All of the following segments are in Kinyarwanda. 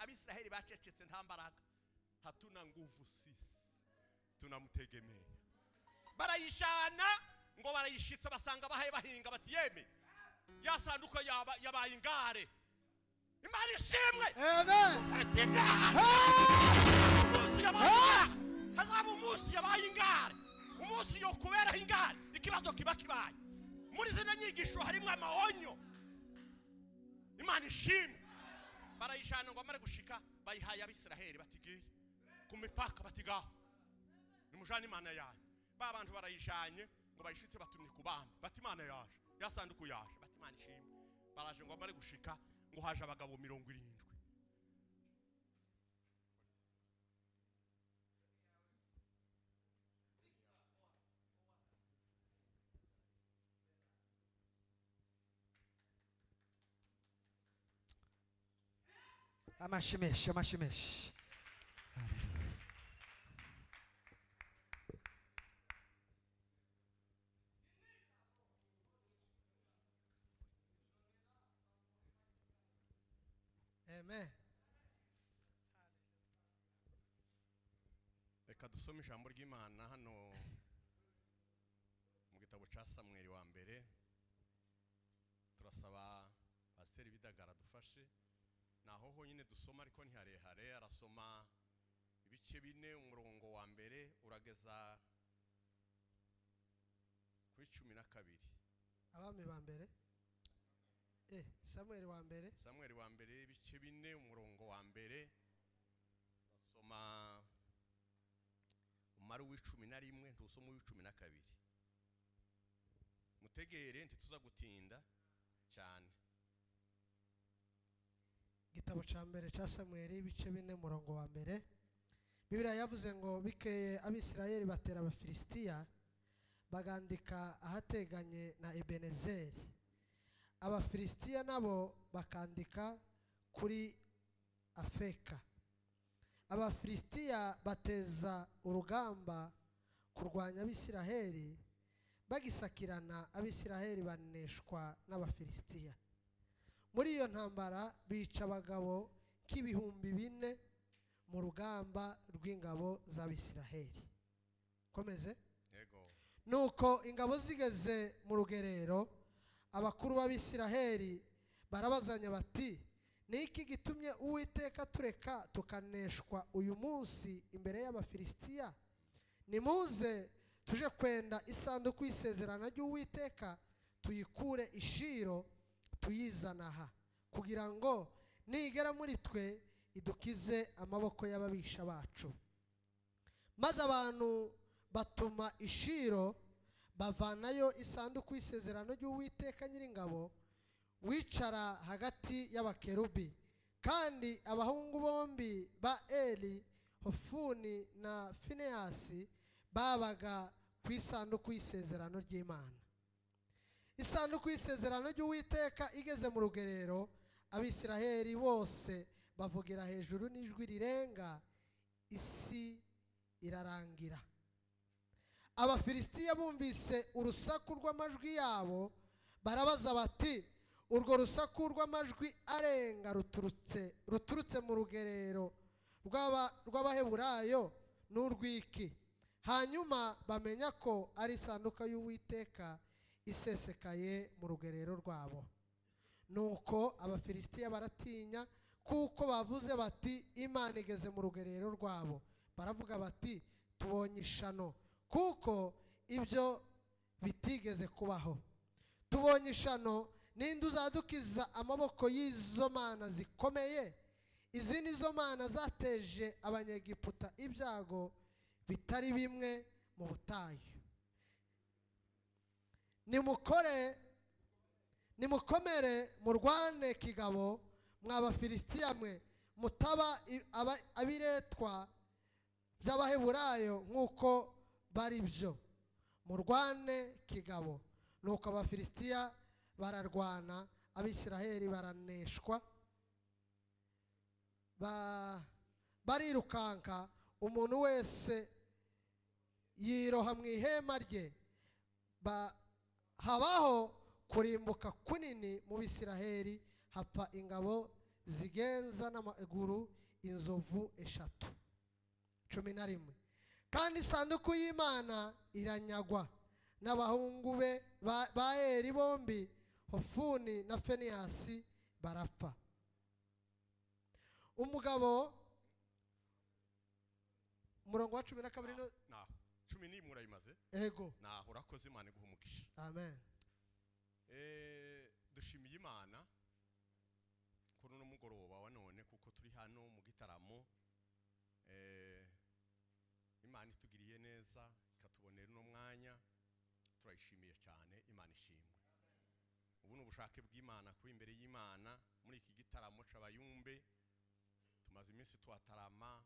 abisiraheli bacecetse nta mbaraga. Hatuna nguvu sisi, tunamtegemea. Barayishana ngo barayishitsa basanga bahaye bahinga bati yeme yasanduka yabaye ingare. Imana ishimwe. Amen. Hazabu umunsi yabaye ingare, umunsi yo kubera ingare ikibazo kiba kibaye. Muri zino nyigisho harimo amahonyo. Imana ishimwe. Barayishana ngo amare gushika bayihaye abisiraheli batigiye ku mipaka batigaho nimujana Imana yaje. Ba bantu barayijanye ngo bayishitse batumye kubana bati Imana yaje, yasanduku yaje, bati Imana ishimwe. Baraje ngo amare gushika ngo haje abagabo 70. Amashimeshi, amashimeshi. Amen. Reka dusome ijambo ry'Imana hano mu gitabo ca Samuel wa mbere. Turasaba Pasiteri Bidagara dufashe. Naho honyine dusoma ariko ni harehare. Arasoma ibice 4 umurongo wa mbere urageza kuri 12. Abami ba mbere. Samuel wa mbere. Samuel wa mbere ibice 4 umurongo wa mbere. Urasoma umara w'11 ntusoma w'12. Mutegere ntituza gutinda cyane. Gitabo ca mbere ca Samuel ibice 4 umurongo wa mbere. Bibiliya yavuze ngo bikeye abisirayeli batera abafilisitiya bagandika ahateganye na Ebenezeri. Abafilisitiya nabo bakandika kuri Afeka. Abafilisitiya bateza urugamba kurwanya abisirayeli, bagisakirana abisirayeli baneshwa n'abafilisitiya. Muri iyo ntambara bica abagabo k'ibihumbi 4 mu rugamba rw'ingabo z'abisirayeli. Komeze. Yego. Nuko ingabo zigeze mu rugerero, abakuru b'abisirayeli barabazanya bati niki gitumye Uwiteka tureka tukaneshwa uyu munsi imbere y'abafilisitiya? Nimuze tuje kwenda isanduku y'isezerano ry'Uwiteka tuyikure ishiro tuyizana aha kugira ngo nigera muri twe idukize amaboko y'ababisha bacu. Maze abantu batuma ishiro bavanayo isanduku y'isezerano ry'Uwiteka nyiringabo wicara hagati y'abakerubi, kandi abahungu bombi ba Eli, Hofuni na Finehasi babaga ku isanduku y'isezerano ry'Imana. Isanduku y'isezerano ry'Uwiteka igeze mu rugerero, abisirayeli bose bavugira hejuru n'ijwi rirenga, isi irarangira. Abafilisitiya bumvise urusaku rw'amajwi yabo barabaza bati urwo rusaku rw'amajwi arenga ruturutse mu rugerero rw'abaheburayo n'urwiki? Hanyuma bamenya ko ari isanduka y'Uwiteka isesekaye mu rugerero rwabo. Nuko abafilisitiya baratinya kuko bavuze bati Imana igeze mu rugerero rwabo. Baravuga bati tubonye ishano, kuko ibyo bitigeze kubaho. Tubonye ishano, ninde uzadukiza amaboko y'izo mana zikomeye? Izi nizo mana zateje abanyegiputa ibyago bitari bimwe mu butayu. Nimukomere murwane kigabo mw'abafilisitiya mwe, mutaba abiretwa by'abaheburayo nk'uko bari byo. Murwane kigabo. Nuko abafilisitiya bararwana, abisirayeli baraneshwa, barirukanka, umuntu wese yiroha mu ihema rye. Habaho kurimbuka kunini mu Bisirayeli, hapfa ingabo zigenza n'amaguru inzovu 3. 11. Kandi isanduku y'Imana iranyagwa n'abahungu be ba Eli bombi, Hofuni na Finehasi barapfa. Umugabo murongo wa 12 naho 10 murayimaze ego naho urakoze Imana iguhumugisha. amen. Dushimiye Imana kuri no mugoroba wa none kuko turi hano mu gitaramo. Imana itugiriye neza ikatubonera no mwanya, turayishimiye cyane. Imana ishimwe. Ubu n'ubushake bw'Imana kuba imbere y'Imana muri iki gitaramo c'abayumbe. Tumaze iminsi twatarama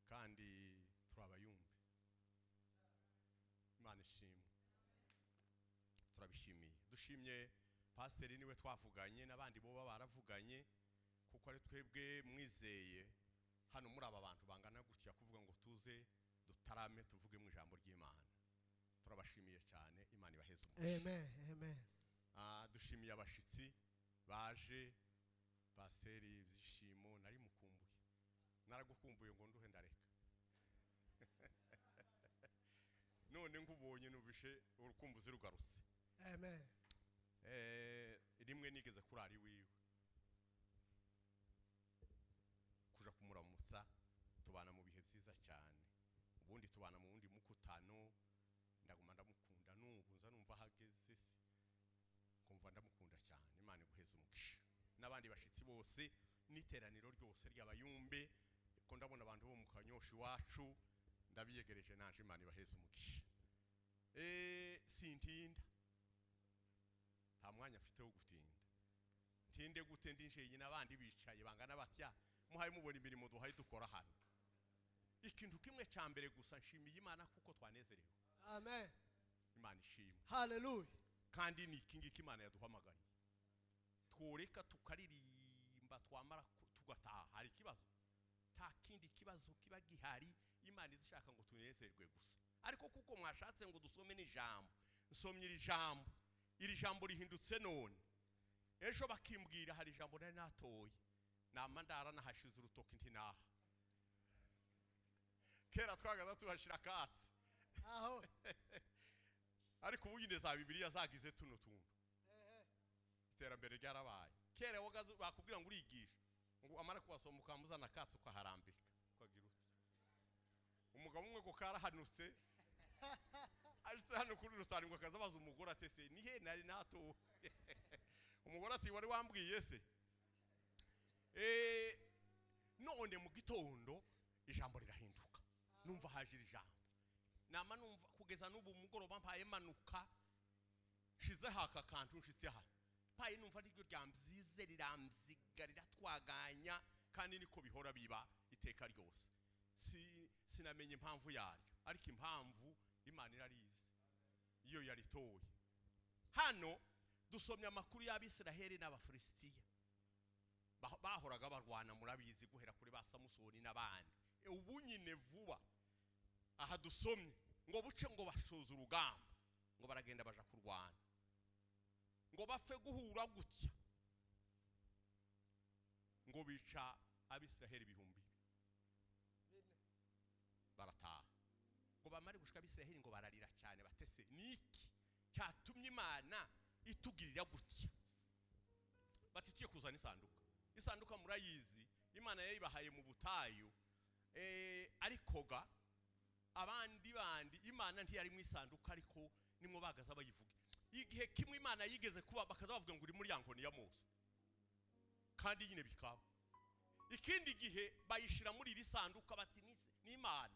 kandi turabayumbe. Imana ishimwe, turabishimiye. Dushimye pasiteri niwe twavuganye n'abandi bo baravuganye kuko ari twebwe mwizeye hano muri aba bantu bangana gutya kuvuga ngo tuze dutarame tuvuge mu ijambo ry'Imana. Turabashimiye cyane. Imana ibaheze umugisha. Amen, amen. Dushimiye abashitsi baje. Pasiteri Byishimo nari mukumbuye, naragukumbuye ngo nduhe ndareka none ngubonye nuvishe urukumbuzi rugarutse. Amen. Rimwe nigeze kurari wiwe kuja kumuramutsa, tubana mu bihe byiza cyane. Ubundi tubana mu wundi mukutano, ndaguma ndamukunda, n'ubu nza numva hageze kumva ndamukunda cyane. Imana iguheze umugisha. N'abandi bashitsi bose n'iteraniro ryose ry'abayumbe ko ndabona abantu bo mu Kanyoshi wacu ndabiyegereje naje. Imana ibaheze umugisha. Sintinda, nta mwanya afite wo gutinda. Ntinde gute ndinjeye n'abandi bicaye bangana batya, muhaye mubona imirimo duhaye dukora hano. Ikintu kimwe cya mbere gusa nshimiye Imana kuko twanezerewe. Amen. Imana ishimwe. Hallelujah. Kandi ni ikingiki Imana yaduhamagaye. Tworeka tukaririmba twamara tugataha hari ikibazo? Nta kindi kibazo kiba gihari. Imana izishaka ngo tunezerwe gusa. Ariko kuko mwashatse ngo dusome n'ijambo, nsomye iri jambo rihindutse none. Ejo bakimbwira hari ijambo nari natoye, namandara nahashize urutoki ntinaha. Kera twagaza tuhashira katsi aho ariko ubu nyine za Bibiliya zagize tuno tuntu. Iterambere ryarabaye. Kera wagaze bakubwira ngo urigisha ngo amara kubasoma ukamuzana katsi ukaharambika ukagira uti. Umugabo umwe go karahanutse ariko hano kuri rutari ngo akazabaza umugore atese ni he nari nato. Umugore ati wari wambwiye se? None mu gitondo ijambo rirahinduka, numva hajira ijambo. Nama numva kugeza n'ubu mugoroba mpaye manuka shize haka kantu nshitse ha paye numva ryo ryambyize riramzigarira twaganya, kandi niko bihora biba iteka ryose. Sinamenye impamvu yaryo, ariko impamvu Imana irarize iyo yaritoye. Hano dusomye amakuru y'Abisiraheli n'Abafilisitiya bahoraga barwana, murabizi guhera kuri ba Samusoni n'abandi. Ubu nyine vuba aha dusomye ngo buce ngo bashoza urugamba, ngo baragenda baja kurwana, ngo bafe guhura gutya, ngo bica Abisiraheli 1000 barataha. Ngo bamare gushika Abisiraheli ngo bararira cyane batese niki cyatumye Imana itugirira gutya. Bati tuye kuzana isanduka murayizi Imana yayibahaye mu butayu. Ariko ga abandi Imana ntiyari mu isanduka, ariko nimwe bagaza bayivuga. Igihe kimwe Imana yigeze kuba bakaza bavuga ngo uri muri yankoni ya Mose, kandi nyine bikaba. Ikindi gihe bayishira muri iri sanduka bati ni Imana,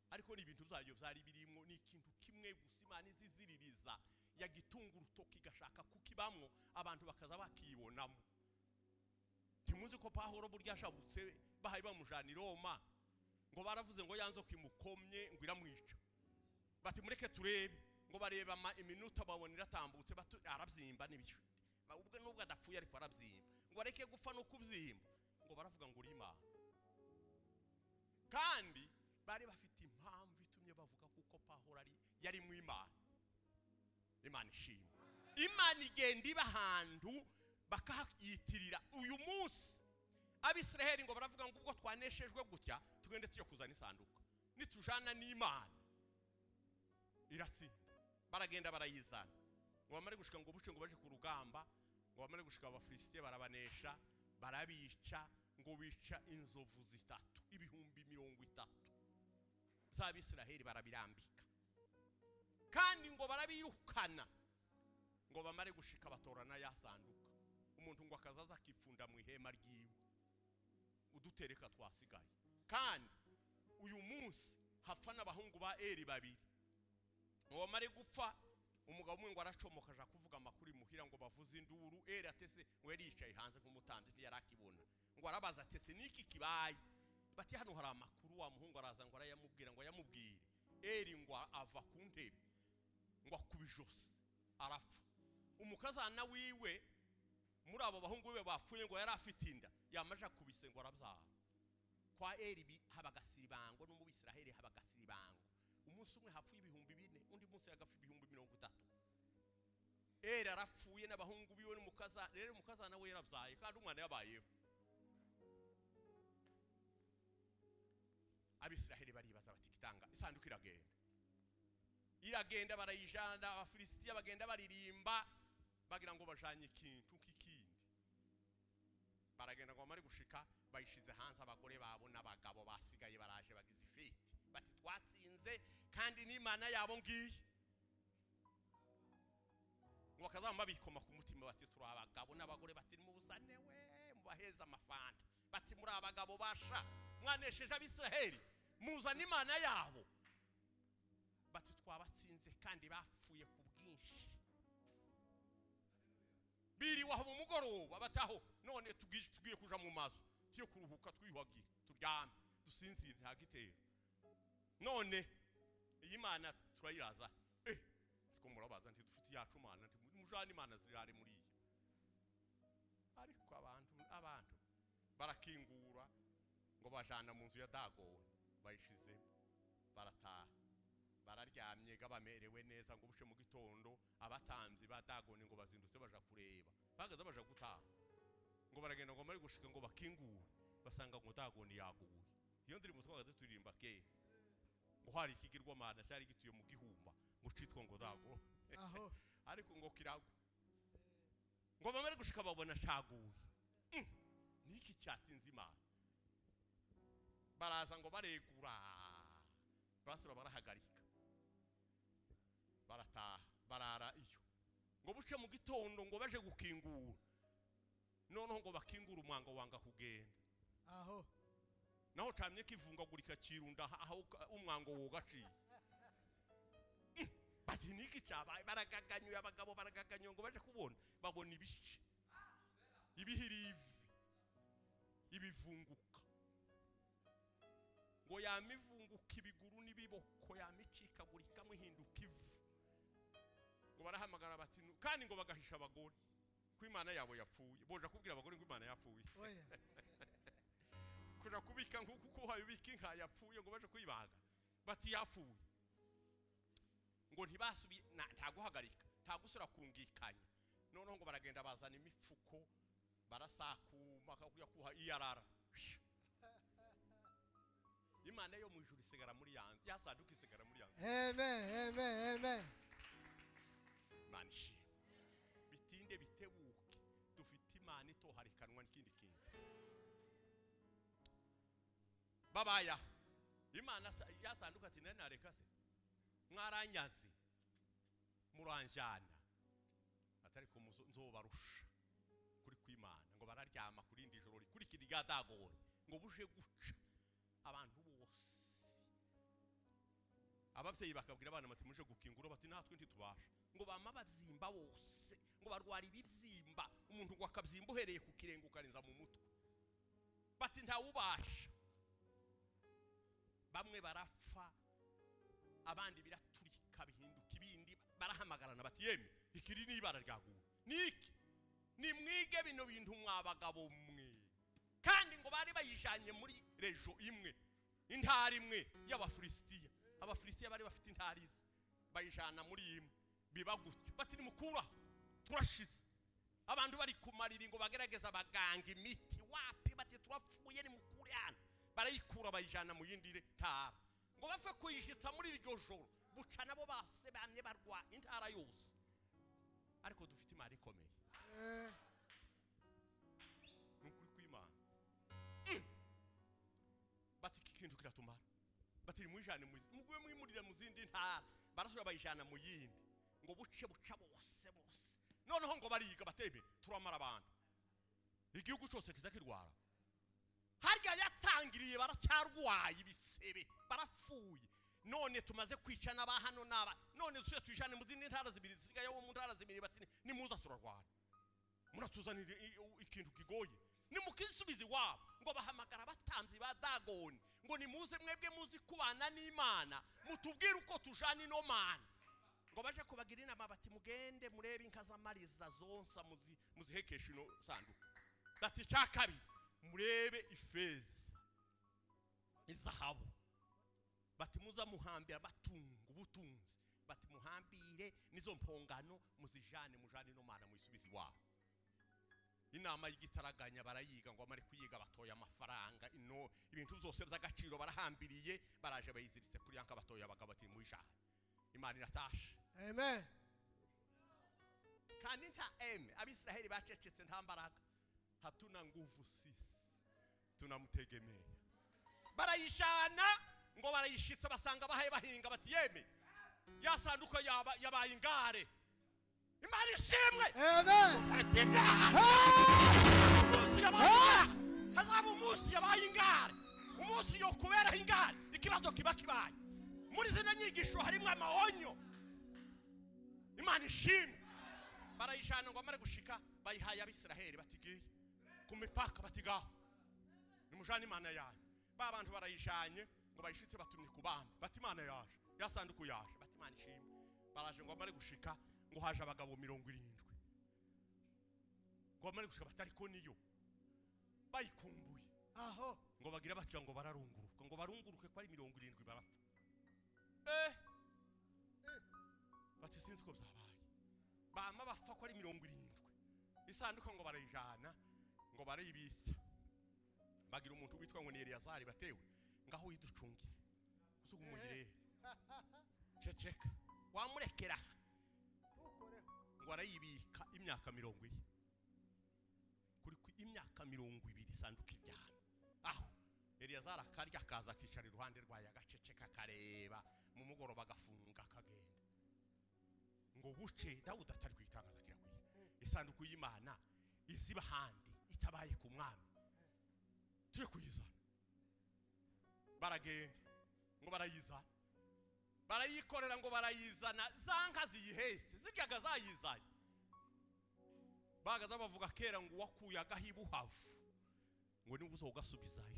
ariko ni ibintu byayo byari birimo. Ni ikintu kimwe gusa Imana iziziririza yagitunga urutoki gashaka kukibamwo, abantu bakaza bakibonamo. Ntimuzi ko Pawulo burya ashabutse bahaye bamujana i Roma, ngo baravuze ngo yanzo kimukomye ngo iramwica. Bati mureke turebe, ngo bareba iminota babona iratambutse arabyimba n'ibicyo. Ubwo nubwo adapfuye ariko arabyimba, ngo bareke gufa no kubyimba, ngo baravuga ngo uri Imana. Kandi bari bafite impamvu itumye bavuga kuko Pawulo yari mu Imana. Imana ishimwe. Imana igenda iba ahantu bakayitirira uyu munsi. Abisiraheli ngo baravuga ngo ubwo twaneshejwe gutya tugende tuyo kuzana isanduka, nitujana n'Imana irasinda. Baragenda barayizana, ngo bamare gushika ngo buce ngo baje ku rugamba, ngo bamare gushika abafilisitiya barabanesha, barabica, ngo bica inzovu 3,30,000 z'Abisiraheli barabirambika, kandi ngo barabirukana. Ngo bamare gushika batorana ya sanduka, umuntu ngo akazaza akifunda mu ihema ryiwe, udutereka twasigaye. Kandi uyu munsi hafa n'abahungu ba Eli 2. ngo bamare gupfa, umugabo umwe ngo aracomoka aja kuvuga amakuru muhira, ngo bavuze induru. Eli atese ngo yari yicaye hanze nk'umutambyi ntiyarakibona, ngo arabaza atese niki kibaye. Bati hano hari amakuru. Wa muhungu araza ngo arayamubwira, ngo yamubwire. Eli ngo ava ku ntebe, ngo akubijose arapfa. Umukazana wiwe muri abo bahungu be bapfuye ngo yari afite inda, yamaje kubise ngo arabyara. Kwa Eli habagasiribango, no mu Bisiraheli habagasiribango. Umunsi umwe hapfuye 4,000, undi munsi yagafu 30,000. Eli arapfuye n'abahungu biwe n'umukazana. Rero umukazana we yarabyaye kandi umwana yabayeho. Abisiraheli baribaza bati kitanga isanduka iragenda barayijana. Abafilisitiya bagenda baririmba bagira ngo bajanye ikintu kikindi. Baragenda ngo bamare gushika bayishize hanze, abagore babo n'abagabo basigaye baraje bagize ifiti, bati twatsinze kandi n'Imana yabo ngiye. Ngo bakazamba bikoma ku mutima bati turi abagabo n'abagore, bati mu busane we mubaheza amafanta, bati muri abagabo basha mwanesheje Abisiraheli, muzana Imana yabo. Bati twabatsinze kandi bapfuye ku bwinshi. Biri waho mu mugoroba bataho, none tugiye kuja mu mazu tiyo kuruhuka, twihwagira turyame dusinzire nta gitero. None iyi Mana turayiraza, siko murabaza nti dufite yacu Mana, nti mujana Imana zirare muri iyo. Ariko abantu barakingura ngo bajana mu nzu ya Dagoni, bayishize barataha. Bararyamye gabamerewe neza, ngo bushe mu gitondo abatamzi ba Dagoni ngo bazindutse baja kureba, bagaza baja gutaha. Ngo baragenda ngo bari gushika ngo bakingure, basanga ngo Dagoni yaguye. Iyo ndiri mutwaga turirimba ke ngo hari ikigirwa Mana cyari gituye mu gihumba ngo citwa ngo Dagoni. Aho ariko ngo kirago, ngo bamare gushika babona caguye. Niki cyatsinze Imana. Baraza ngo baregura, barasura barahagarika, barataha barara iyo. Ngo buce mu gitondo ngo baje gukingura, noneho ngo bakingura umwango wanga kugenda. aho Naho camye kivungagurika kirunda aho umwango wogaciye. Bati niki cyabaye, baragaganyuye abagabo baragaganyuye, ngo baje kubona babona ibice ibihirivi ibivunguka, ngo yamivunguka ibiguru n'ibiboko yamicikagurika muhinduka ivu. Ngo barahamagara bati kandi ngo bagahisha abagore ko Imana yabo yapfuye. Boja kubwira abagore ngo Imana yapfuye. oya Kuja kubika nkuko ko hayubika inka yapfuye, ngo baje kuyibaga bati yapfuye. Ngo ntibasubi nta guhagarika, nta gusura kungikanya. Noneho ngo baragenda bazana imifuko barasakuma kakuya kuha iyarara. Imana yo mu ijuru isigara muri yanze, yasanduka isigara muri yanze. amen Manshi bitinde bitebuke, dufite Imana itoharikanwa n'ikindi kintu. Babaya Imana yasanduka ati nene areka se mwaranyazi muranjana, atari ko nzobarusha kuri kw'Imana. Ngo bararyama kuri indi joro rikurikira rya Dagoni, ngo buje guca abantu bose. Ababyeyi bakabwira abana bati muje gukingura, bati natwe ntitubasha. Ngo bama babyimba bose, ngo barwara ibibyimba, umuntu ngo akabyimba uhereye ku kirengo ukarenza mu mutwe. Bati ntawubasha. Bamwe barapfa, abandi biraturika bihinduka ibindi. Barahamagarana bati yeme ikiri n'ibara ryaguye niki, nimwige bino bintu mwabagabo mwe. Kandi ngo bari bayijanye muri rejo imwe, intari imwe y'Abafilisitiya. Abafilisitiya bari bafite intarize, bayijana muri imwe biba gutyo. Bati nimukura turashize. abantu bari kumarira ngo bagerageza abaganga imiti wapi bati turapfuye ni mukuri hano barayikura bayijana mu yindi ntara ngo bapfe kuyishitsa muri iryo joro buca nabo base bamye barwa intara yose ariko dufite imana ikomeye nukuri kw'Imana bati ikintu kiratumara bati mwijane mugwe mwimurire mu zindi ntara barasubira bayijana mu yindi ngo buce buca bose noneho ngo bariga batebe turamara abantu igihugu cyose kiza kirwara harya yatangiriye baracyarwaye ibisebe barapfuye none tumaze kwica n'aba hano n'aba none dusubire tuyijane mu zindi ntara zibiri zisigaye wo mu ntara zibiri bati nimuza turarwara muratuzanira ikintu kigoye nimukisubiza iwabo ngo bahamagara abatamvyi ba Dagoni ngo nimuze mwebwe muzi kubana n'Imana mutubwire uko tujana ino mana ngo baje kubagira inama bati mugende murebe inka z'amariza zonsa muzihekesha ino sanduku bati cyakabiri murebe ifeza izahabu bati muza muhambira batunga ubutunzi bati muhambire nizo mpongano mujane ino mana muyisubiza iwabo inama y'igitaraganya barayiga ngo amare kuyiga batoya amafaranga ino ibintu byose by'agaciro barahambiriye baraje bayiziritse kuri yanka batoya abagabo bati mwijane Imana iratashe amen kandi nta Abisiraheli bacecetse nta mbaraga hatuna nguvu sisi tunamutegemea barayishana ngo barayishitse basanga bahaye bahinga bati yeme yasanduka yabaye ingare Imana ishimwe amen hazaba umunsi yabaye ingare umunsi yo kubera ingare ikibazo kiba kibaye muri zina nyigisho harimo amahonyo Imana ishimwe barayishana ngo amare gushika bayihaye Abisiraheli batigiye ku mipaka batigaho nimujane Imana yaje ba bantu barayishanye ngo bayishitse batumye kubamba bati Imana yaje yasanduku yaje bati Imana ishimwe baraje ngo amare gushika ngo haje abagabo 70 ngo amare gushika batari ko niyo bayikumbuye aho ngo bagira batya ngo bararunguruka ngo barunguruke ko ari 70 barapfa bati sinzi ko byabaye bama bapfa ko ari 70 isanduka ngo barayijana ngo barayibisa bagira umuntu witwa ngo ni Eliyazari batewe ngaho yiducungire usugumugire ceceka wamurekera ngo arayibika imyaka 20 kuri imyaka 20 isanduka ibyana aho Eliyazari akarya akaza akicara iruhande rwaye agaceceka kareba mu mugoroba agafunga akagenda ngo buce Dawudi atari kwitangaza kirakwiye isanduku y'Imana iziba handi itabaye ku mwami tuje kuyizana baragenda ngo barayizana barayikorera ngo barayizana zanka ziyihese ziryaga zayizanye bagaza bavuga kera ngo wakuye agahibu havu ngo ni ubuzo ugasubizayo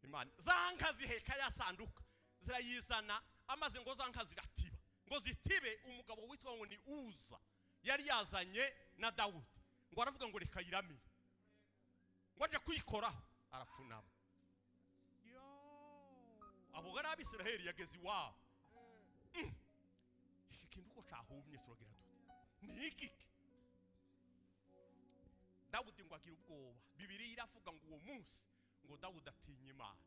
Imana zanka ziheka yasanduka zirayizana amaze ngo zanka ziratiba ngo zitibe umugabo witwa ngo ni Uza yari yazanye na Dawudi ngo aravuga ngo reka yiramire ngo aje kuyikoraho arapfunama abo gara Abisiraheli yageze iwabo iki kintu ko cahumye turagira dute ni iki Dawudi ngo agira ubwoba Bibiliya iravuga ngo uwo munsi ngo Dawudi atinya Imana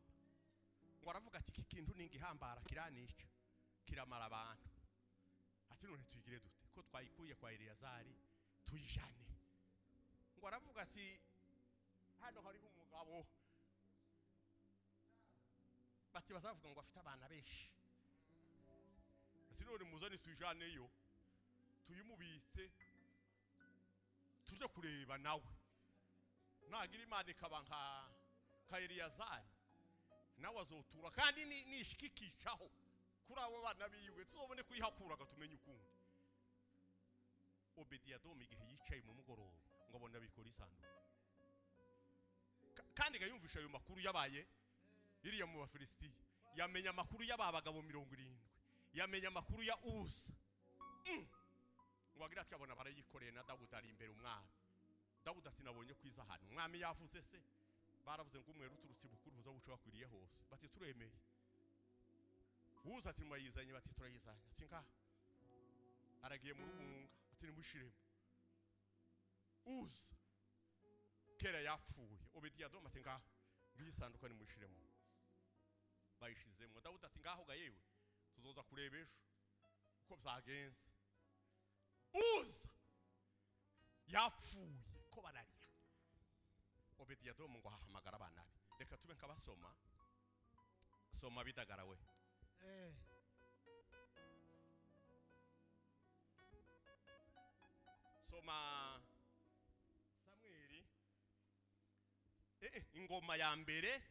ngo aravuga ati iki kintu ningihambara kiranica kiramara abantu ati none tuyigire dute ko twayikuye kwa Eliyazari tuyijane ngo aravuga ati hano hari umugabo bati bazavuga ngo afite abana benshi ati none muzane tuyijaneyo tuyimubitse tuje kureba nawe nagira Imana ikaba nka Eliyazari nawe azotura kandi nishikikicaho kuri abo bana biwe tuzobone kuyihakuraga tumenye ukundi Obediyadomu igihe yicaye mu mugoroba ngo abona bikora isanduku kandi gayumvisha ayo makuru yabaye iriya mu Bafilisitiya yamenya amakuru y'ababagabo 70 yamenya amakuru ya Uza ngo agira ati abona barayikoreye na Dawudi ari imbere umwami Dawudi ati nabonye kwiza hano umwami yavuze se baravuze ngo umwe ruturutse bukuru buza buca bakwiriye hose bati turemeye Uza ati mwayizanye bati turayizanye ati nka aragiye mu rubunga ati nimushiremo uza kera yapfuye. Obediyadomu ati ngaho ngiyi sanduka nimushiremo, bayishizemo. Dawudi ati ngaho ga yewe tuzoza kureba ejo uko byagenze. Uza yapfuye ko bararira. Obediyadomu ngo hahamagara abana be. Reka tube nkabasoma, soma bidagara we. Soma Samweli ingoma ya mbere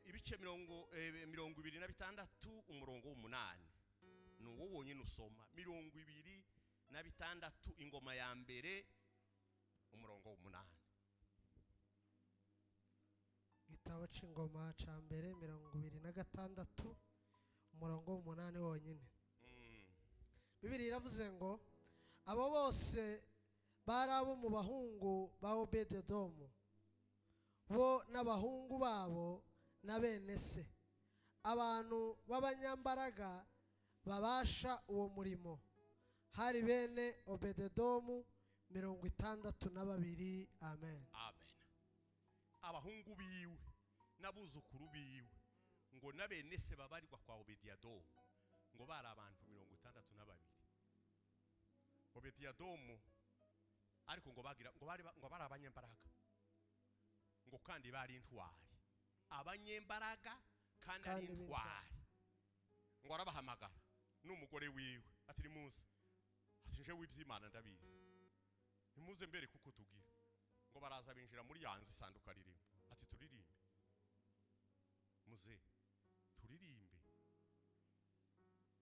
ibice 26 umurongo w'8. Nuwo wonyine usoma 26 ingoma ya mbere umurongo w'8. Igitabo c'ingoma ca mbere 26 umurongo w'8 wonyine. Bibiliya iravuze ngo abo bose bari abo mu bahungu ba Obededomu, bo n'abahungu babo na bene se, abantu b'abanyambaraga babasha uwo murimo. Hari bene Obededomu 62. Amen. Amen. Abahungu biwe n'abuzukuru biwe ngo na bene se babarirwa kwa Obediyadomu ngo bari abantu 62. Obediyadomu ariko ngo bagira ngo bari abanyembaraga, ngo kandi bari intwari, abanyembaraga kandi ari intwari. Ngo arabahamagara n'umugore wiwe ati nimuze, ati nje w'iby'Imana ndabizi, nimuze mbere kuko tugira. Ngo baraza binjira muri yanzu isanduka ririmba, ati turirimbe muze turirimbe.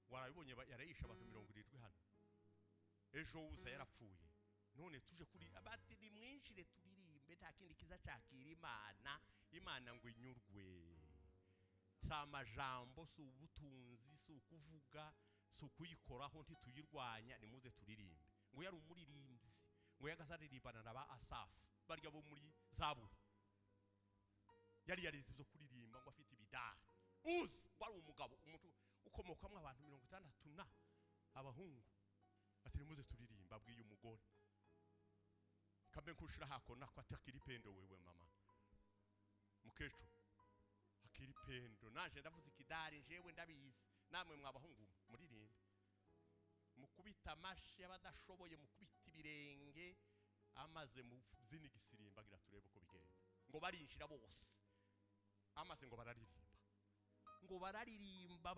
Warabibonye yarayisha abantu 70 hano. Ejo uza yarapfuye, none tuje kuri abati nimwinjire turirimbe, nta kindi kiza cakira Imana. Imana ngo inyurwe, samajambo si ubutunzi, si ukuvuga, si ukuyikoraho ntituyirwanya. Nimuze turirimbe. Ngo yari umuririmbyi, ngo yagazaririmbana na ba Asafu barya bo muri Zaburi. Yari yarizi byo kuririmba, ngo afite ibidari. Uza wari umugabo umuntu ukomokamwe abantu 60 abahungu. Ati nimuze turirimba. Abwiye umugore kambe nkushira hakona ko atakiri pendo wewe mama mukecu akiri pendo. Naje ndavuze ikidari njewe ndabizi, namwe mwabahungu muririmbe, mukubita amashi abadashoboye, mukubita ibirenge, amaze muzini gisirimba gira turebe ko bigenda. Ngo barinjira bose, amaze ngo bararirimba, ngo bararirimba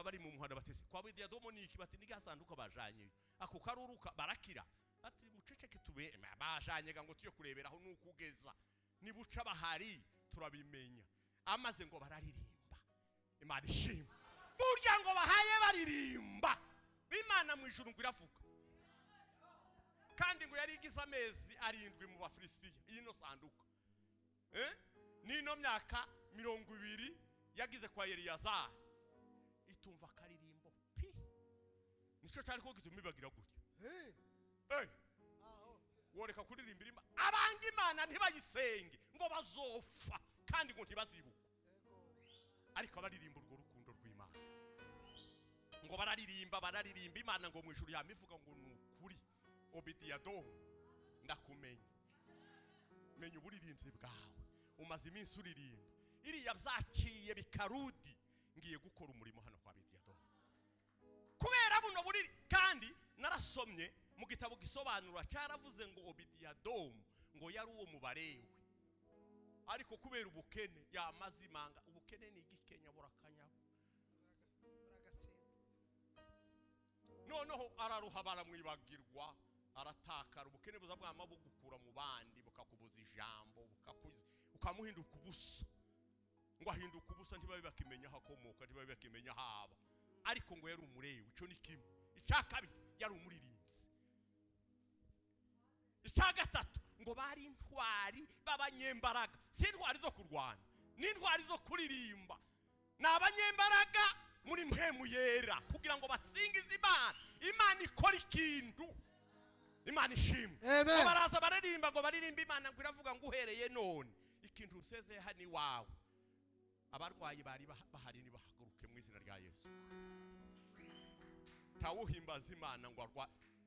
bari mu muhanda batese kwa Obediyadomu niki bati nigasanduka bajanye ako karuruka barakira. Ati muceceke tube bajanye ngo tuye kureberaho nukugeza nibuca bahari turabimenya. Amaze ngo bararirimba. Imana ishimwe. Burya ngo bahaye baririmba, Imana mu ijuru ngo iravuga. Kandi ngo yari igize amezi 7 mu Bafilistiya ino sanduka. Nino myaka 20 yagize kwa Eliyazari itumva karirimbo pi. Nico cyari ko gituma ibagira gutyo. Woreka kuririmbira Imana, abandi Imana ntibayisenge ngo bazofa kandi ngo ntibazibuka. Ariko abaririmba urwo rukundo rw'Imana, ngo bararirimba Imana ngo mu ijuru yamivuga ngo nukuri Obediyadomu ndakumenya, menya uburirimbyi bwawe, umaze iminsi uririmba. Iriya byaciye bikarudi ngiye gukora umurimo hano kwa Obediyadomu kubera buno buri. Kandi narasomye mu gitabo gisobanura cyaravuze ngo Obediyadomu ngo yari uwo mubarewe, ariko kubera ubukene yamazimanga. Ubukene ni igikenya burakanya noneho araruha baramwibagirwa, aratakara. Ubukene buza bwama bugukura mu bandi bukakubuza ijambo, ukamuhinduka ubusa. Ngo ahinduka ubusa ntibabe bakimenya hakomoka, ntibabe bakimenya haba. Ariko ngo yari umurewe. Ico ni kimwe. Icya kabiri yari umuririmbyi. Icya gatatu ngo bari intwari b'abanyembaraga, si intwari zo kurwana, ni intwari zo kuririmba. N'abanyembaraga muri mpemu yera kugira ngo basingize Imana. Imana ikora ikintu. Imana ishimwe. Ngo baraza baririmba, ngo baririmba Imana ngo iravuga ngo uhereye none ikintu useze hani wawe. Abarwayi bari bahari nibahaguruke mu izina rya Yesu. Ntawuhimbaza Imana ngo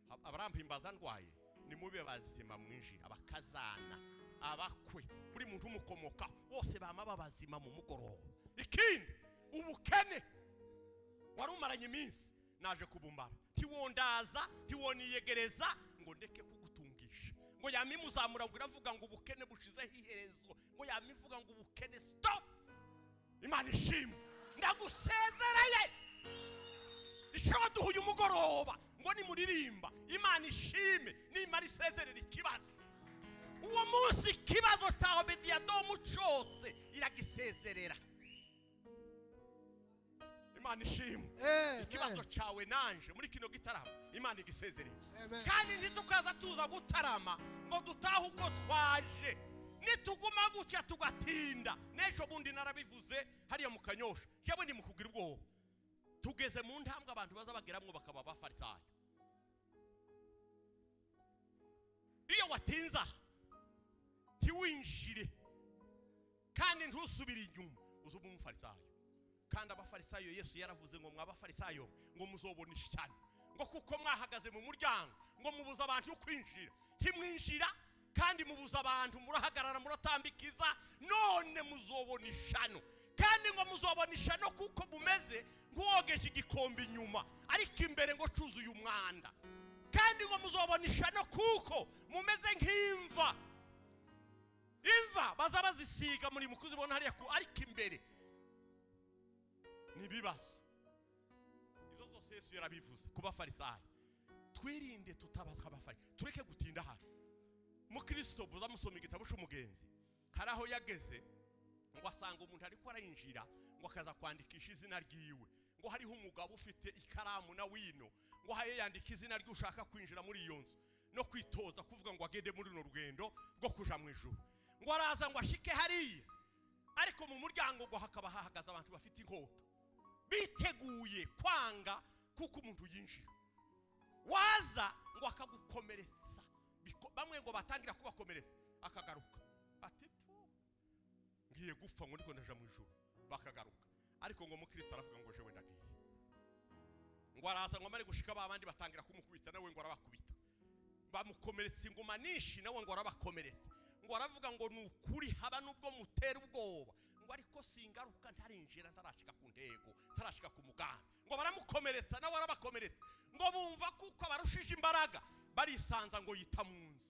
Abarampimbaza ndwaye ni mube bazima mwinjira, abakazana abakwe buri muntu umukomoka bose bama babazima mu mugoroba. Ikindi ubukene warumaranye iminsi naje kubumbara, ntiwondaza ntiwoniyegereza ngo ndeke kugutungisha, ngo yamimuzamura ngo iravuga ngo ubukene bushizeho iherezo, ngo yamivuga ngo ubukene stop. Imana ishimwe, ndagusezereye icyo duhuye umugoroba ngo nimuririmba Imana ishime nimara isezerera ikibazo. Uwo munsi ikibazo cya Obediyadomu cyose iragisezerera. Imana ishimwe, ikibazo cyawe nanje muri kino gitaramo Imana igisezerera. Kandi ntitukaza tuza gutarama ngo dutahe uko twaje, nituguma gutya tugatinda. N'ejo bundi narabivuze hariya mu Kanyosha, jewe ndi mukugira ubwoba. Tugeze mu ntambwe abantu baza bageramwo bakaba abafarisayo. Iyo watinza ntiwinjire kandi ntusubire inyuma uzuba umufarisayo. Kandi abafarisayo Yesu yaravuze ngo mwabafarisayo ngo muzobona ishyano, ngo kuko mwahagaze mu muryango ngo mubuza abantu kwinjira, ntimwinjira kandi mubuza abantu, murahagarara muratambikiza, none muzobona ishyano. Kandi ngo muzobona ishyano kuko mumeze nk'uwogeje igikombe inyuma ariko imbere ngo cuzuye umwanda. Kandi ngo muzobona ishyano kuko mumeze nk'imva, imva baza bazisiga muri mukuzibona hariya ariko imbere nibibazo. Izo zose Yesu yarabivuze ku bafarisayo. Twirinde tutabaza abafarisayo, tureke gutinda hano. Mukristo buza musoma igitabo cy'umugenzi, hari aho yageze ngo asanga umuntu ariko arayinjira ngo akaza kwandikisha izina ryiwe, ngo hariho umugabo ufite ikaramu na wino, ngo haye yandika izina rye ushaka kwinjira muri iyo nzu no kwitoza kuvuga ngo agende muri runo rugendo rwo kuja mu ijuru. Ngo araza ngo ashike hariya, ariko mu muryango ngo hakaba hahagaze abantu bafite inkota biteguye kwanga kuko umuntu yinjira. Waza ngo akagukomeretsa, bamwe ngo batangira kubakomeretsa akagaruka ati ngiye gupfa ngo niko ndaja mu ijuru, bakagaruka. Ariko ngo mukristo aravuga ngo jewe ndagiye. Ngo araza ngo amare gushika abandi batangira kumukubita, nawe ngo arabakubita, bamukomeretsa ingoma nishi, nawe ngo arabakomeretsa. Ngo aravuga ngo nukuri haba nubwo mutera ubwoba, ngo ariko singaruka ntarinjira ntarashika ku ntego, ntarashika ku mugambi. Ngo baramukomeretsa nawe arabakomeretsa, ngo bumva kuko abarushije imbaraga barisanza ngo yita mu nzu,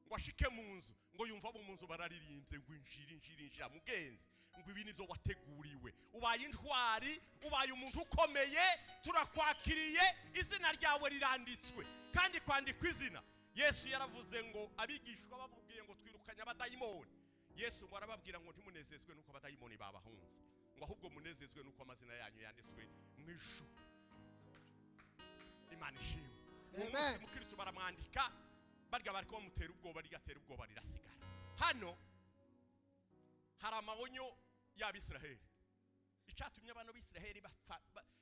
ngo ashike mu nzu ngo yumva mu nzu bararirimbye ngo injira mugenzi, ngo ibi nivyo wateguriwe, ubaye intwari, ubaye umuntu ukomeye, turakwakiriye, izina ryawe riranditswe. Kandi kwandikwa izina, Yesu yaravuze ngo abigishwa bamubwiye ngo twirukanye abadayimoni, Yesu ngo arababwira ngo ntimunezezwe nuko abadayimoni babahunze, ngo ahubwo munezezwe nuko amazina yanyu yanditswe mu ijuru. Imana ishimwe. Amen. Mukristo baramwandika, barya bariko bamutera ubwoba, rigatera ubwoba rirasigara. Hano hari amahonyo y'Abisiraheli. Icyatumye abantu b'Isiraheli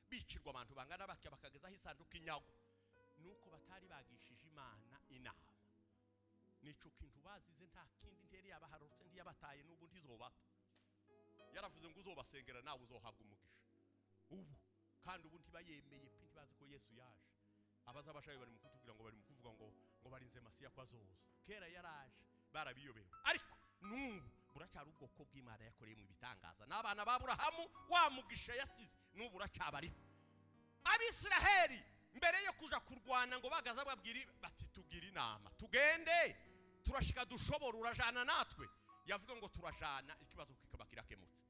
bicirwa abantu bangana batya bakagezaho isanduku inyago, nuko batari bagishije Imana inama. Nico kintu bazize, nta kindi nteri yabaharutse ntiyabataye n'ubu ntizobata. Yaravuze ngo uzobasengera nawe uzohabwa umugisha. Ubu kandi ubu ntibayemeye pe, ntibazi ko Yesu yaje. Abaza abashaye bari mu kutubwira ngo bari mu kuvuga ngo barinze Masiya kwa zoza. Kera yaraje barabiyobewe, ariko n'ubu buracyari ubwoko bw'Imana yakoreye mu bitangaza, n'abana b'Aburahamu wamugisha yasize n'ubu buracyabari. Abisiraheli mbere yo kuja kurwana ngo bagaza babwiri bati tugira inama tugende turashika dushobora urajana natwe, yavuga ngo turajana, ikibazo kikaba kirakemutse.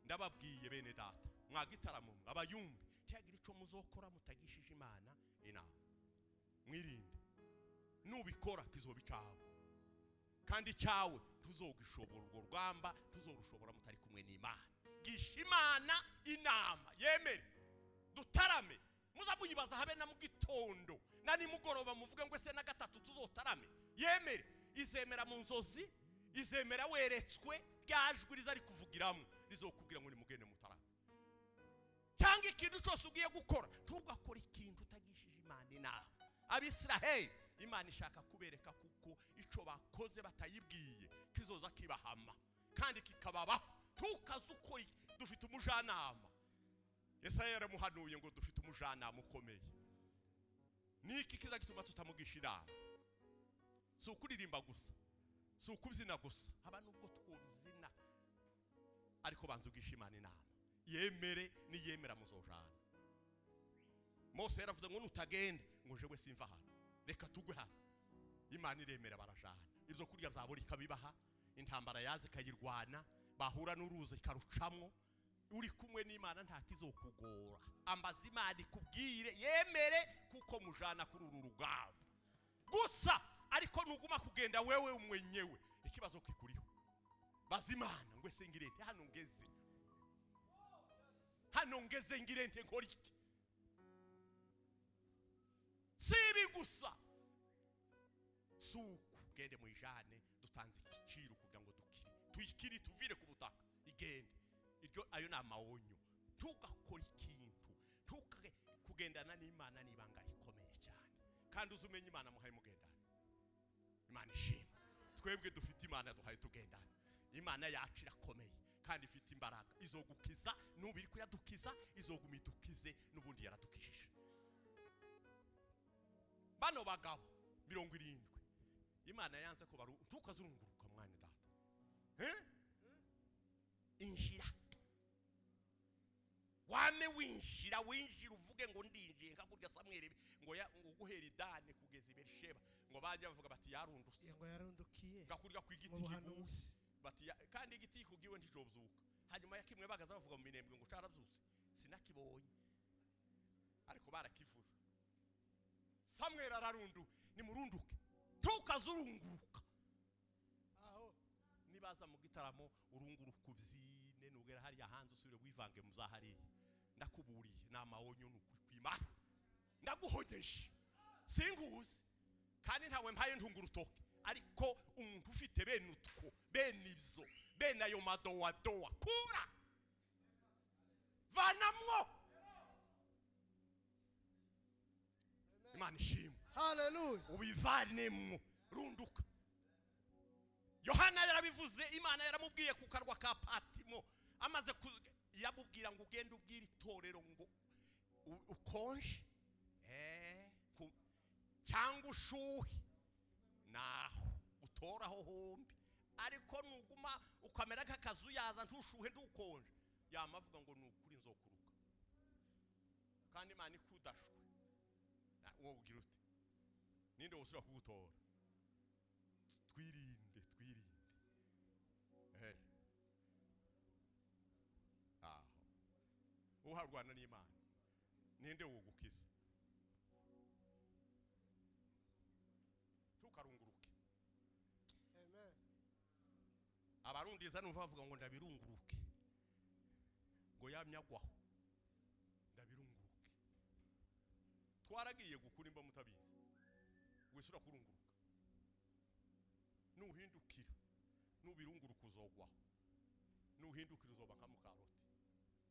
Ndababwiye bene data mwagitaramo abayumbi, cyagira ico muzokora mutagishije Imana inama, mwirinde nubikora kizobicawe, kandi cyawe tuzogishobora urwo rwamba, tuzorushobora mutari kumwe n'Imana. Gisha Imana inama, yemere dutarame. Muza muyibaza habe na mu gitondo na nimugoroba muvuga ngo ese na gatatu tuzotarame, yemere. Izemera mu nzozi, izemera weretswe, ryajwi rizari kuvugiramo rizokubwira ngo ni mugende mutarame. Cyangwa ikintu cyose ugiye gukora ntugakora ikintu utagishije Imana inama. Abisiraheli Imana ishaka kubereka kuko ico bakoze batayibwiye kizoza kibahama kandi kikababaho. Tukazuko dufite umujanama. Yesaya yaramuhanuye ngo dufite umujanama ukomeye. niki kiza gituma tutamugisha inama? Si ukuririmba gusa, si ukubyina gusa, haba nubwo twubyina ariko banzugisha Imana inama. Yemere niyemera muzojana. Mose yaravuze ngo nutagende ngo jewe simva hano, reka tugwe hano. Imana iremera barajana. Ibyo kurya byaburi kabibaha, intambara yaze kayirwana, bahura n'uruzi karucamwo. Uri kumwe n'Imana nta kizokugora. Ambaza Imana ikubwire yemere kuko mujana kuri uru rugamba. Gusa ariko nuguma kugenda wewe umwenyewe, ikibazo kikuriho. Bazimana ngwe sengirente hano ngeze ngirente nkora iki? Sibi gusa suku gende mwijane dutanze ikiciro kugira ngo dukire, tuyikiri tuvire ku butaka igende. Iryo ayo na maonyo, tugakora ikintu kugendana n'Imana nibanga rikomeye cyane. Kandi uzumenye Imana muhaye mugendana. Imana ishimwe. Twebwe dufite Imana duhaye tugendana. Imana yacu irakomeye kandi ifite imbaraga, izogukiza nubiri ko yadukiza, izogumidukize nubundi yaradukishije. Bano bagabo 70 Imana yanze ko baru tukazurunguruka mwana data. Injira wame winjira uvuge ngo ndinjiye nka kurya Samuel ngo guhera idane kugeza i Berisheba ngo bajya bavuga bati yarundutse ngo yarundukiye gakurya kw'igiti kiguzi bati kandi igiti kugiwe nticobuzuka. Hanyuma yakimwe bagaza bavuga mu minembwe ngo carabyutse sinakibonye ariko barakivura. Samuel ararundu ni murunduke tukazurunguruka aho nibaza mu gitaramo urunguruka ubyine nugera hari yahanze usubire wivange muzahari. Ndakuburiye n'amaonyo n'ukuri kw'Imana ndaguhogeje singuzi kandi ntawe mpaye ntungurutoke, ariko umuntu ufite bene utwo bene ibyo bene ayo madowa kura vanamwo. Imana ishimwe. Hallelujah. Ubivanemwo runduka. Yohana yarabivuze, Imana yaramubwiye ku karwa ka Patimo amaze yamubwira ngo ugende ubwira itorero ngo ukonje cyangwa ushuhe naho utoraho hombi, ariko nuguma ukamera nk'akazu yaza ntushuhe ndukonje yamavuga ngo nukuri nzokuruka. Kandi Imana ikudashwe wowe ugira ute? Ninde usura kugutora? Twirinde uharwana n'Imana ninde wogukiza? Tukarunguruke. Amen. Abarundiza numva bavuga ngo ndabirunguruke ngo yamyagwaho ndabirunguruke. Twaragiye gukura imba mutabizi wisura kurunguruka. Nuhindukira nubirunguruka uzogwaho, nuhindukira uzoba nka mukaroti.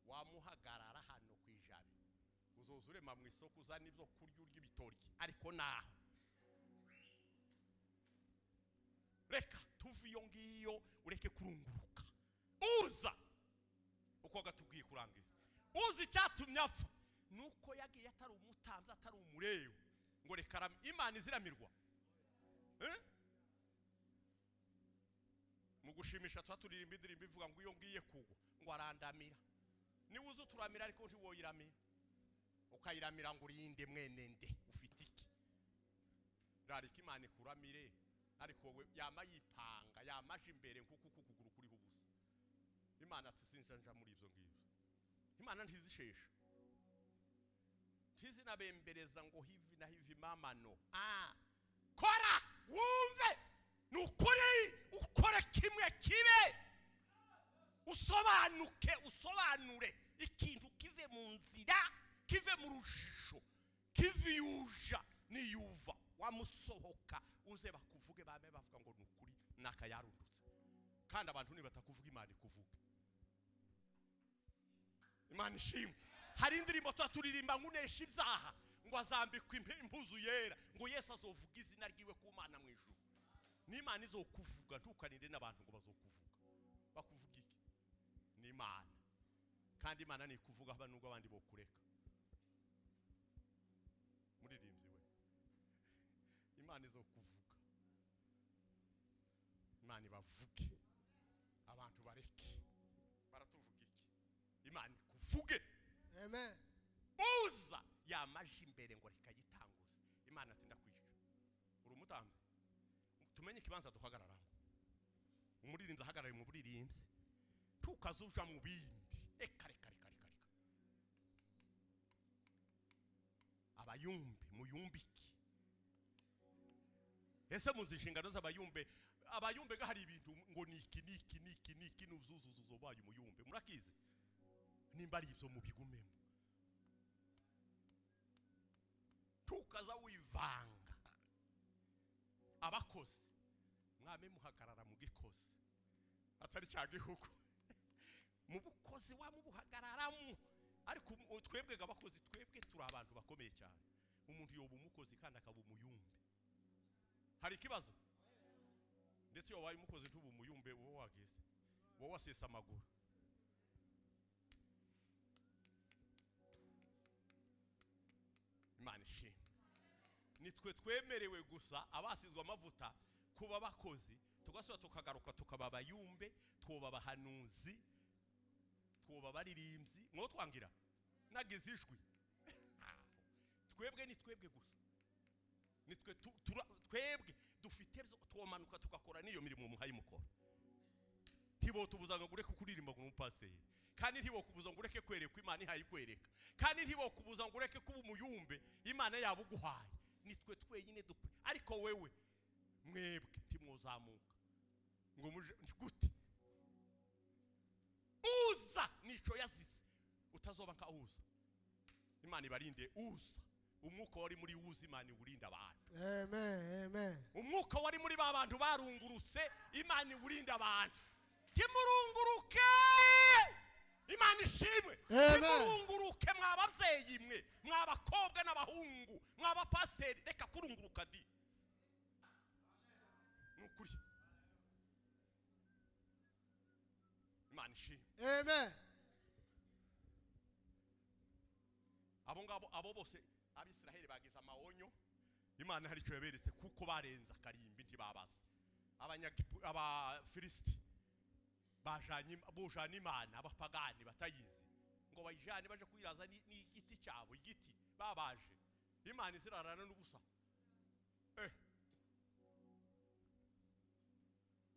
Wamuhagarara hano kwijabe uzozurema mu isoko uzana ibyo kurya urya ibitoryi, ariko naho reka tuvi iyo ngiyo ureke kurunguruka. Uza uko gatubwiye kurangiza, uzi icyatumye apfa nuko yagiye atari umutamzi atari umureyo ngo reka Imana iziramirwa. Mu gushimisha twaturirimba indirimbo ivuga ngo iyo ngiye kugwa ngo arandamira. Niwe uzi turamira ariko ntiwoyiramira, ukayiramira ngo urinde mwene nde ufite iki? Rarika Imana ikuramire ariko we yama yipanga yamaje imbere nkuko kukuguru kuri hubusa. Imana tsisinjanja muri ibyo ngibyo. Imana ntizishesha, ntizinabembereza ngo hivi na hivi mama no. Kora wumve nukuri ukore kimwe kibe, usobanure ikintu kive mu nzira, kive mu rujijo, kive yuja niyuva wamusohoka uze bakuvuge bame bavuga ngo nukuri naka yarundutse. Kandi abantu nibatakuvuga Imana ikuvuge. Imana ishimwe. Hari indirimbo twaturirimba ngunesha izaha ngo azambikwa impuzu yera ngo Yesu azovuga izina ryiwe ku Mana mu ijuru. N'Imana izokuvuga ntukaninde n'abantu ngo bazokuvuga. Bakuvuga iki? N'Imana. Kandi Imana ni kuvuga haba nubwo abandi bokureka. Muririmbyi we imana izokuvuga, imana ibavuge, abantu bareke baratuvuga iki, imana ikuvuge. Amen. Uza yamaje imbere ngo rikayitanguza, imana ati ndakwishyura. Uri umutamzi, tumenye ikibanza duhagararamo. Umuririnzi ahagarare mu buririnzi, tukazuja mu bindi. Reka abayumbe muyumbiki. Ese muzi inshingano z'abayumbe? Abayumbe ga hari ibintu ngo niki nuzuzuzo bayo umuyumbe, murakize nimba ari ibyo mubigumemo, tukaza wivanga. Abakozi mwame muhagarara mu gikozi atari cya gihugu mu bukozi wa mubuhagararamo. Ariko twebwe abakozi, twebwe turi abantu bakomeye cyane. Umuntu yoba umukozi kandi akaba umuyumbe, hari ikibazo. Ndetse iyo wabaye umukozi ntuba umuyumbe, wowe wagize, wowe wasesa amaguru. Imana ishimwe. Nitwe twemerewe gusa abasizwe amavuta kuba abakozi, tugasubira tukagaruka tukaba abayumbe, twoba abahanuzi, twoba abaririmbyi. Mwo twangira nagize ijwi twebwe, ni twebwe gusa, nitwe twebwe dufite twomanuka tugakora niyo mirimo muhaye mukora. Ntibo tubuza ngo ureke kuririmba ngo umupasiteri, kandi ntibo kubuza ngo ureke kwereka imana ihaye kwereka, kandi ntibo kubuza ngo ureke kuba umuyumbe imana yabuguhaye. Nitwe twenyine dukwe. Ariko wewe mwebwe ntimwozamuka ngo muje gute. Uza nico yazize, utazoba nka uza. Imana ibarinde uza. Umwuka wari muri uza, imana iwurinda abantu. Amen, amen. Umwuka wari muri ba bantu barungurutse, imana iwurinda abantu. Kimurunguruke, imana ishimwe. Kimurunguruke mwabavyeyi mwe, mwabakobwa n'abahungu, mwabapasiteri, reka kurunguruka di. Nukuri. Imana ishimwe. Amen. Abo bose Abisiraheli bagize amahonyo, imana hari cyo yaberetse kuko barenza akarimbi ntibabaza. Abafilisiti bojana imana, abapagani batayizi ngo bayijane baje kuyiraza n'igiti cyabo, igiti babaje, imana izirarana n'ubusa.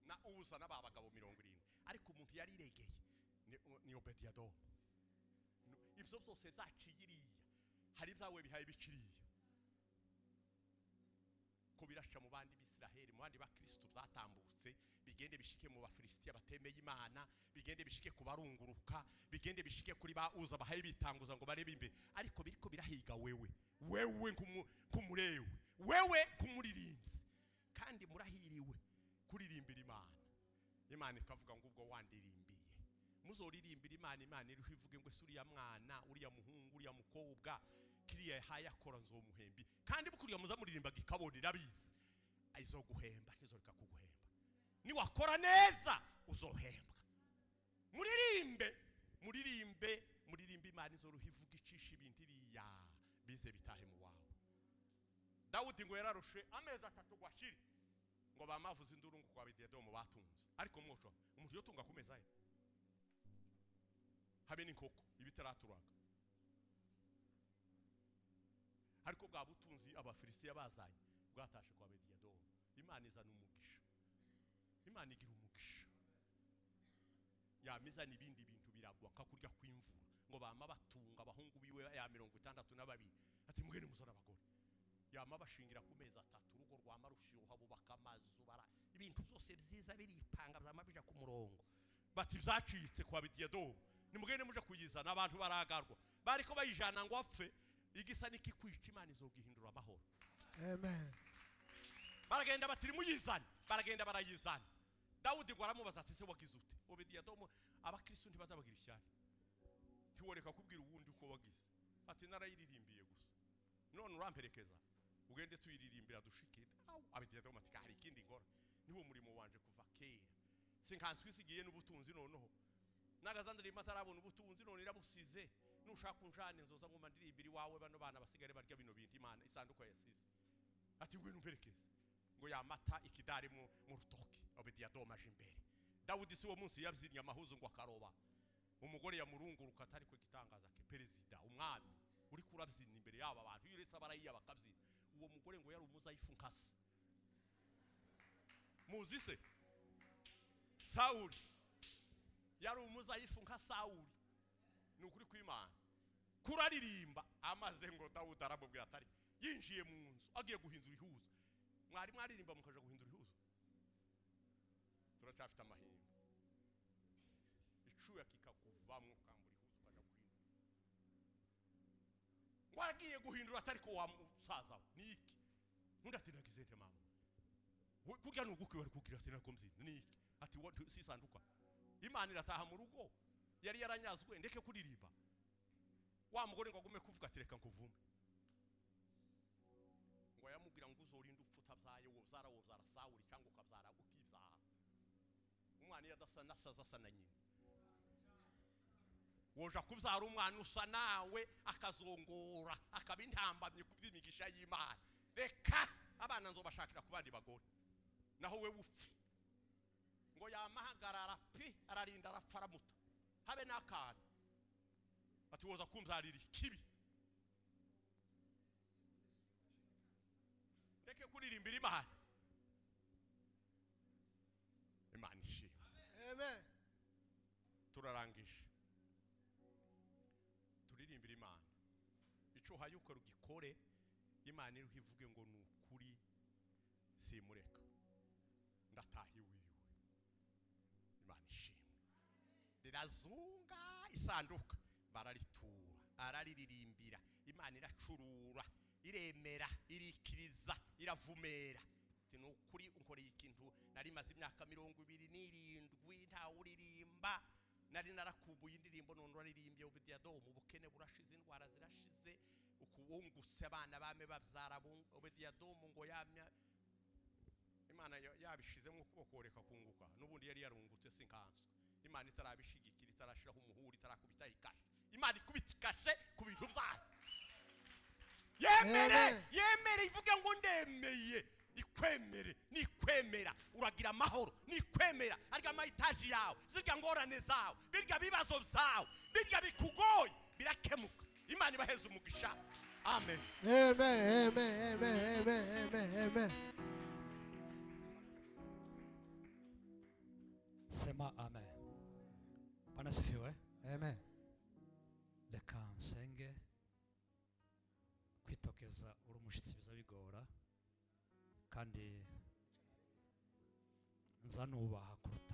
Na uza n'abagabo 70, ariko umuntu yari iregeye ni Obediyadomu. Ibyo byose zaciyiriya, hari byawe bihaye bikiriya ko birasha mu bandi Bisiraheli, mu bandi bakristo byatambutse, bigende bishike mu Bafilisitiya batemeye imana, bigende bishike ku barunguruka, bigende bishike kuri ba uza bahaye bitanguza ngo barebe imbe. Ariko biriko birahiga wewe nk'umurewe, wewe nk'umuririmbyi, kandi murahiriwe kuririmbira imana. Imana ikavuga ngo ubwo wandirimbiye muzoririmbira imana, imana iriho ivuge ngo suriya mwana, uriya muhungu, uriya mukobwa kiriya haya akora nzomuhembi. Kandi bukuriya muzamuririmba gikaboni rabizi izoguhemba, ntizoreka kuguhemba. Ni wakora neza uzohembwa. Muririmbe imana izoruha ivuga icisha ibintu iriya bize bitahe mu wawe. Dawudi ngo yararushe amezi 3 gwashiri ngo bamavuze induru ngo kwa Obediyadomu batunze. Ariko mwosho umuntu yotunga kumeza ye habe n'inkoko ibitaraturaga. Ariko bwa butunzi Abafilisitiya bazanye bwatashe kwa Obediyadomu. Imana izana umugisha, imana igira umugisha, yamizana ibindi bintu biragwa kakurya kw'imvura ngo bama batunga abahungu biwe ya 62. Ati mugene muzana abagore, yama bashingira ku meza 3, urugo rwa marushyuha bubaka amazu, bara ibintu byose byiza biripanga byama bija ku murongo. Bati byacitse kwa Obediyadomu, ni mugene muje kuyizana. Abantu baragarwa, bariko bayijana ngo apfe, igisa nikikwica imana izogihindura amahoro. Amen. Baragenda batiri muyizana, baragenda barayizana. Dawudi ngo aramubaza ati se wagize ute? Obediyadomu abakristo ntibazabagira ishyari, ntiworeka kubwira uwundi uko wagize. Ati narayiririmbiye gusa, none uramperekeza ugende tuyiririmbira dushike. Obediyadomu ati hari ikindi ngora, niwo murimo wanje kuva kera, sinkanswe isigiye n'ubutunzi noneho nagazandira matarabona ubutunzi none irabusize. Nushaka unjane nzoza ngo mandirimbiri wawe bano bana basigare barya bino bintu imana isanduko yasize. ati ngwino umperekeze ngo yamata ikidari mu rutoki. Obediyadomu aje imbere. Dawudi si uwo munsi yabyinnye amahuzo ngo akaroba, umugore yamurunguruka atari ko igitangaza ke perezida umwami uri kurabyina imbere y'aba bantu yiretse abarayiya bakabyina. Uwo mugore ngo yari umuzayifu nkase. Muzi se Sawuli yari umuzayifu nka Sawuli, ni ukuri kw'Imana. Kuraririmba amaze ngo Dawudi aramubwira atari yinjiye mu nzu agiye guhindura ihuzo. Mwari mwaririmba mukaja guhindura ihuzo, turacafite amahimba icuya kikakuvamwo ukambura ihuzo ukaja guhindura. Ngo agiye guhindura atari ko wa musaza niki nkunda ati nagize nte mama kurya nuguke wari kugira ati nako mzina niki ati si sanduka Imana irataha mu rugo yari yaranyazwe ndeke kuririmba. Wa mugore ngo agume kuvuga ati reka nkuvume, ngo yamubwira ngo uzorinda upfuta byaye wo zara Sawuli cyangwa ukabyara ukibyaha. Umwana yadasa nasaza sana nyine woja kubyara umwana usa nawe akazongora akaba intambamye kubyimigisha y'Imana. Reka abana nzobashakira ku bandi bagore naho we upfi. Ngo yamahagarara pi ararinda arafaramuta habe nakana ati woza kumbyarira kibi. Reke kuririmbira Imana. Imana ishimwe. Amen. Turarangije turirimbira Imana ico hayuko rugikore. Imana iri hivuge ngo nukuri simureka ndatahi wiwe. Imana ishimwe. Rirazunga isanduka bararitura araririmbira. Imana iracurura iremera irikiriza iravumera. Ati nukuri unkoreye ikintu nari maze imyaka 27 nta uririmba. Nari narakubuye indirimbo none uraririmbye Obediyadomu. Ubukene burashize, indwara zirashize, ukuwungutse abana bame babyara Obediyadomu ngo yamya. Imana yabishizemo ukuboko reka kunguka. Nubundi yari yarungutse sinkanso. Imana itarabishigikira itarashiraho umuhuri itarakubita ikashe. Imana ikubita ikashe ku bintu byayo. Yemere ivuge ngo ndemeye. Ikwemere nikwemera uragira amahoro. Nikwemera arya amahitaji yawe zirya ngorane zawe birya bibazo byawe birya bikugoye birakemuka. Imana ibaheze umugisha. Amen. Amen. Amen. Amen. Amen. Amen. Sema amen. Bwana sifiwe. Amen. Reka nsenge. Kwitokeza uri umushitsi biza bigora kandi nzanubaha kuruta